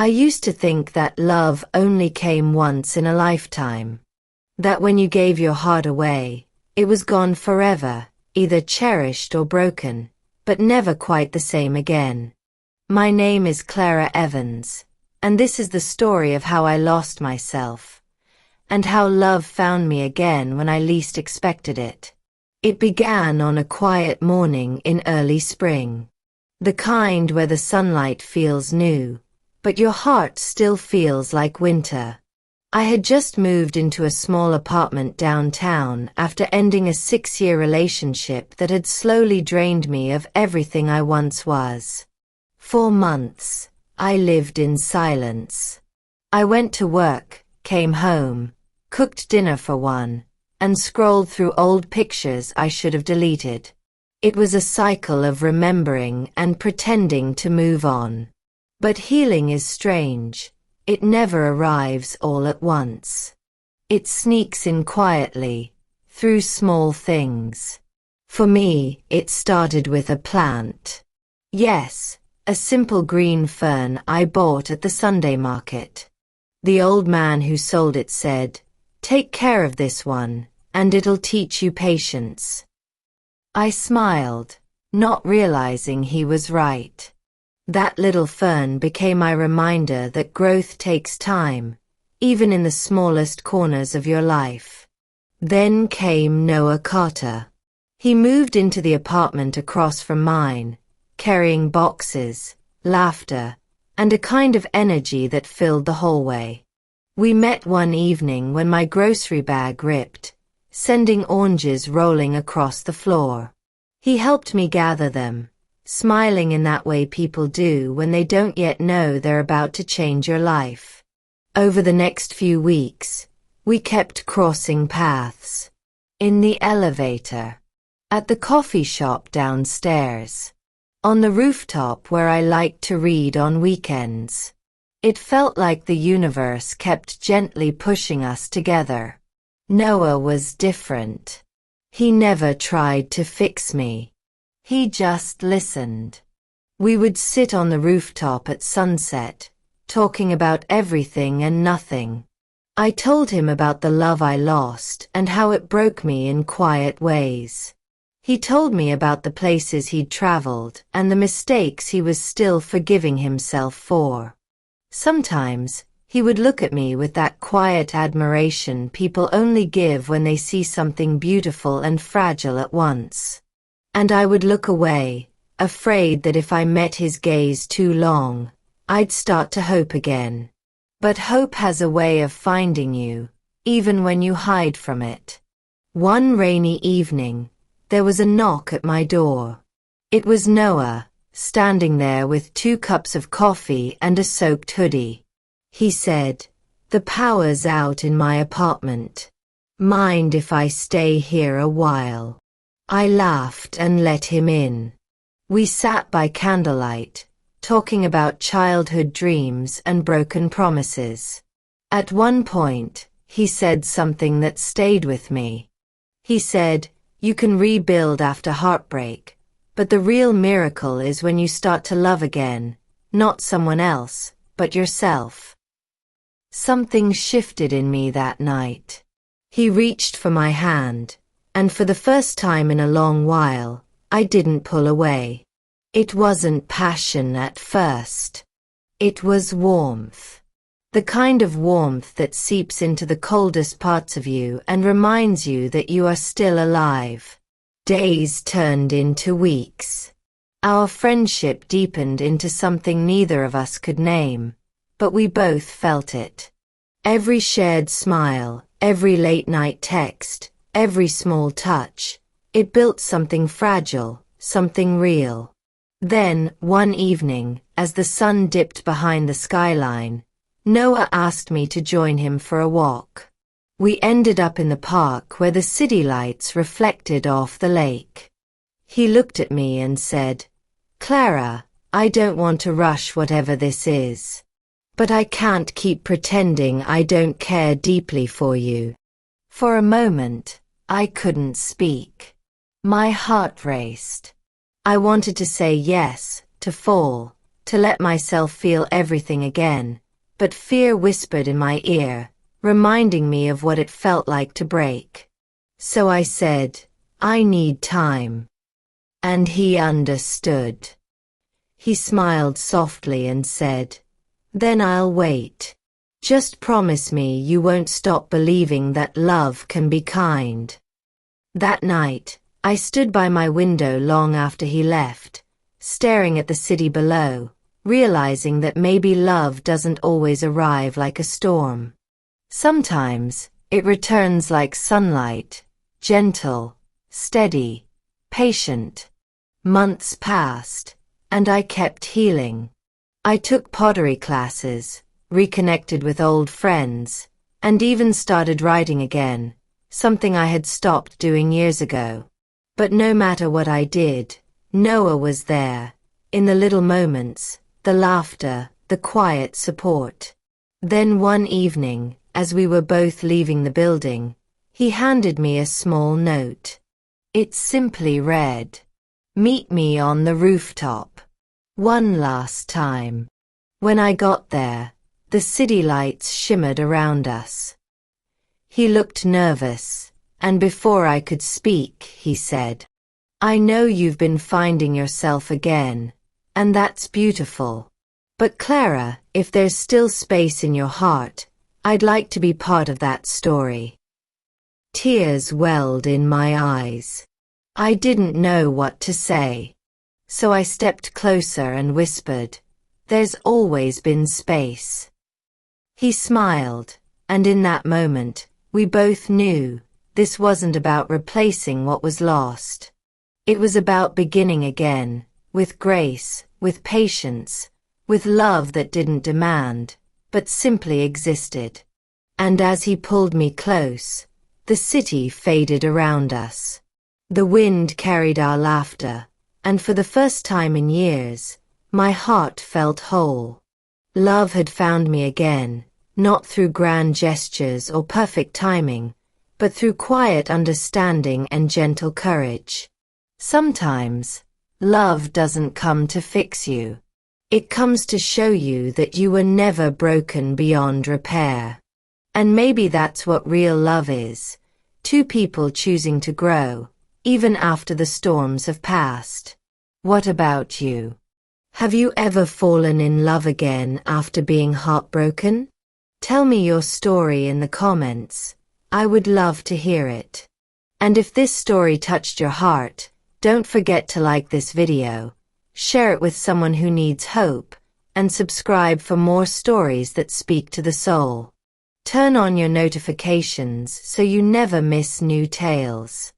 I used to think that love only came once in a lifetime. That when you gave your heart away, it was gone forever, either cherished or broken, but never quite the same again. My name is Clara Evans, and this is the story of how I lost myself, and how love found me again when I least expected it. It began on a quiet morning in early spring. The kind where the sunlight feels new, but your heart still feels like winter. I had just moved into a small apartment downtown after ending a 6-year relationship that had slowly drained me of everything I once was. For months, I lived in silence. I went to work, came home, cooked dinner for one, and scrolled through old pictures I should have deleted. It was a cycle of remembering and pretending to move on. But healing is strange. It never arrives all at once. It sneaks in quietly, through small things. For me, it started with a plant. Yes, a simple green fern I bought at the Sunday market. The old man who sold it said, "Take care of this one, and it'll teach you patience." I smiled, not realizing he was right. That little fern became my reminder that growth takes time, even in the smallest corners of your life. Then came Noah Carter. He moved into the apartment across from mine, carrying boxes, laughter, and a kind of energy that filled the hallway. We met one evening when my grocery bag ripped, sending oranges rolling across the floor. He helped me gather them, smiling in that way people do when they don't yet know they're about to change your life. Over the next few weeks, we kept crossing paths. In the elevator, at the coffee shop downstairs, on the rooftop where I liked to read on weekends. It felt like the universe kept gently pushing us together. Noah was different. He never tried to fix me. He just listened. We would sit on the rooftop at sunset, talking about everything and nothing. I told him about the love I lost and how it broke me in quiet ways. He told me about the places he'd traveled and the mistakes he was still forgiving himself for. Sometimes, he would look at me with that quiet admiration people only give when they see something beautiful and fragile at once. And I would look away, afraid that if I met his gaze too long, I'd start to hope again. But hope has a way of finding you, even when you hide from it. One rainy evening, there was a knock at my door. It was Noah, standing there with 2 cups of coffee and a soaked hoodie. He said, "The power's out in my apartment. Mind if I stay here a while?" I laughed and let him in. We sat by candlelight, talking about childhood dreams and broken promises. At one point, he said something that stayed with me. He said, "You can rebuild after heartbreak, but the real miracle is when you start to love again, not someone else, but yourself." Something shifted in me that night. He reached for my hand, and for the first time in a long while, I didn't pull away. It wasn't passion at first. It was warmth. The kind of warmth that seeps into the coldest parts of you and reminds you that you are still alive. Days turned into weeks. Our friendship deepened into something neither of us could name, but we both felt it. Every shared smile, every late-night text, every small touch, it built something fragile, something real. Then, one evening, as the sun dipped behind the skyline, Noah asked me to join him for a walk. We ended up in the park where the city lights reflected off the lake. He looked at me and said, "Clara, I don't want to rush whatever this is. But I can't keep pretending I don't care deeply for you." For a moment, I couldn't speak. My heart raced. I wanted to say yes, to fall, to let myself feel everything again, but fear whispered in my ear, reminding me of what it felt like to break. So I said, "I need time." And he understood. He smiled softly and said, "Then I'll wait. Just promise me you won't stop believing that love can be kind." That night, I stood by my window long after he left, staring at the city below, realizing that maybe love doesn't always arrive like a storm. Sometimes, it returns like sunlight, gentle, steady, patient. Months passed, and I kept healing. I took pottery classes, reconnected with old friends, and even started writing again, something I had stopped doing years ago. But no matter what I did, Noah was there, in the little moments, the laughter, the quiet support. Then one evening, as we were both leaving the building, he handed me a small note. It simply read, "Meet me on the rooftop. One last time." When I got there, the city lights shimmered around us. He looked nervous, and before I could speak, he said, "I know you've been finding yourself again, and that's beautiful. But Clara, if there's still space in your heart, I'd like to be part of that story." Tears welled in my eyes. I didn't know what to say. So I stepped closer and whispered, "There's always been space." He smiled, and in that moment, we both knew this wasn't about replacing what was lost. It was about beginning again, with grace, with patience, with love that didn't demand, but simply existed. And as he pulled me close, the city faded around us. The wind carried our laughter, and for the first time in years, my heart felt whole. Love had found me again, not through grand gestures or perfect timing, but through quiet understanding and gentle courage. Sometimes, love doesn't come to fix you. It comes to show you that you were never broken beyond repair. And maybe that's what real love is, two people choosing to grow, even after the storms have passed. What about you? Have you ever fallen in love again after being heartbroken? Tell me your story in the comments. I would love to hear it. And if this story touched your heart, don't forget to like this video, share it with someone who needs hope, and subscribe for more stories that speak to the soul. Turn on your notifications so you never miss new tales.